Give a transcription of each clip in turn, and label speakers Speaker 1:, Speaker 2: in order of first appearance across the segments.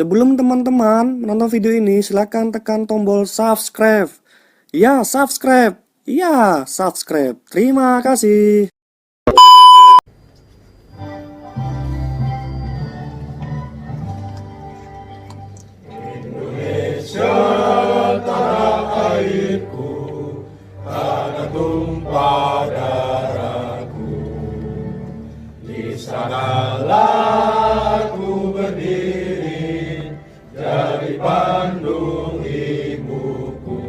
Speaker 1: Sebelum teman-teman menonton video ini, silahkan tekan tombol subscribe. Ya, subscribe. Ya, subscribe. Terima kasih.
Speaker 2: Indonesia tanah airku, tanah tumpah darahku. Di sanalah aku berdiri, dari Bandung ibuku.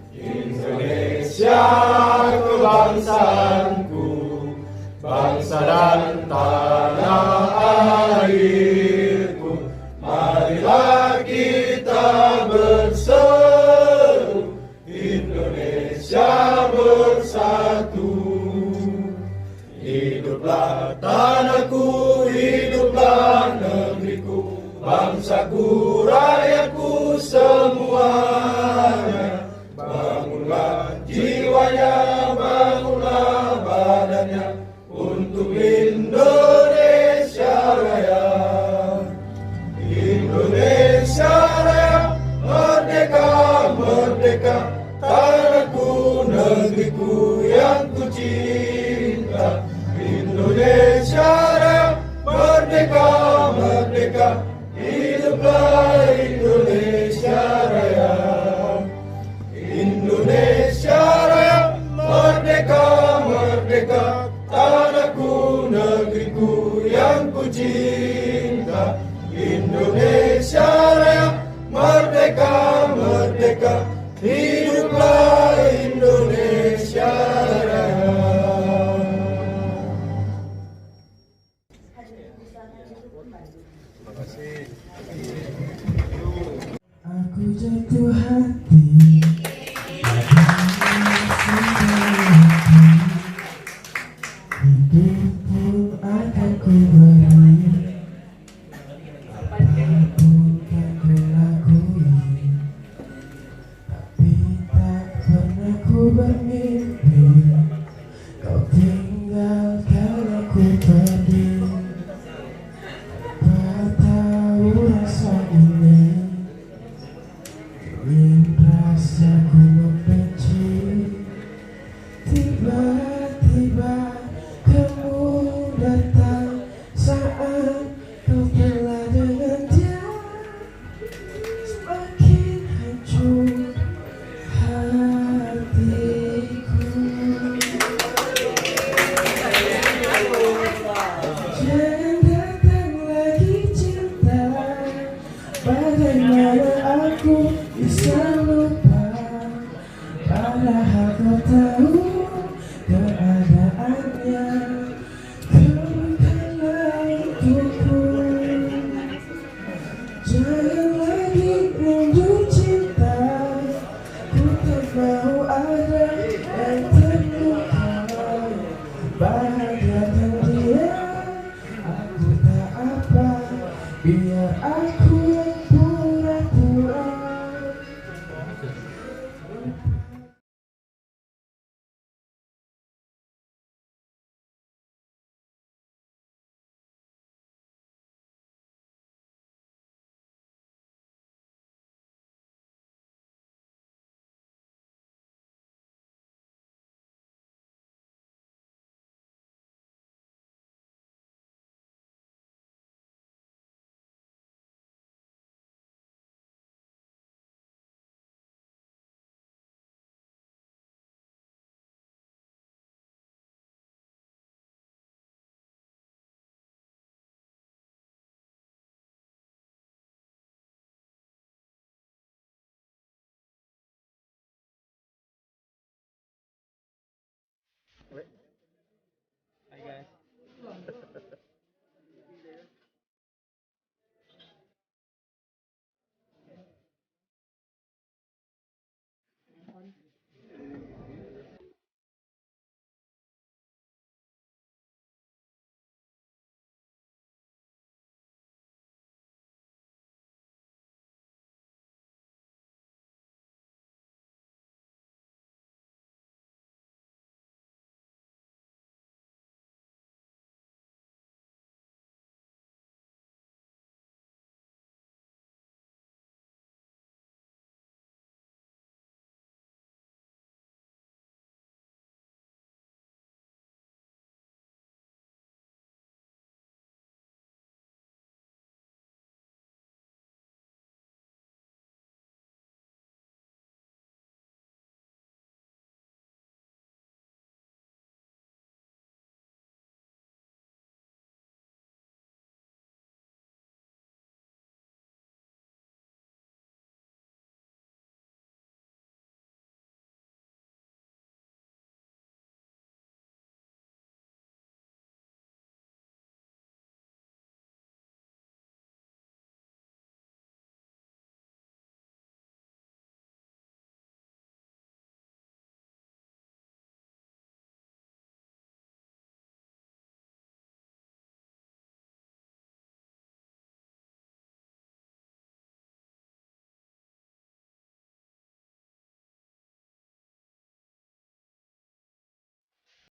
Speaker 2: Indonesia kebangsaanku, bangsa dan tanah airku. Marilah kita berseru, Indonesia bersatu. Hiduplah tanahku, hiduplah negeriku, bangsaku, rakyatku semuanya. Bangunlah jiwanya, bangunlah badannya, untuk Indonesia Raya. Indonesia Raya, merdeka, merdeka, tanahku, negeriku yang ku cinta. Indonesia Raya, merdeka, merdeka, hiduplah Indonesia Raya. Indonesia Raya, merdeka, merdeka, tanahku, negeriku yang ku cinta. Indonesia Raya, merdeka, merdeka, hiduplah Indonesia Raya.
Speaker 3: Aku jatuh hati, hidup pun akan ku beri, apapun kan ku lakui, tapi tak pernah ku bermimpi kau tinggalkan aku pergi. Tak tahu rasa ini, ingin rasaku membenci. Tiba-tiba kamu datang saat kau telah dengan dia. Semakin hancur hatiku. Jangan datang lagi cinta, bagaimana aku bisa lupa, padahal kau tahu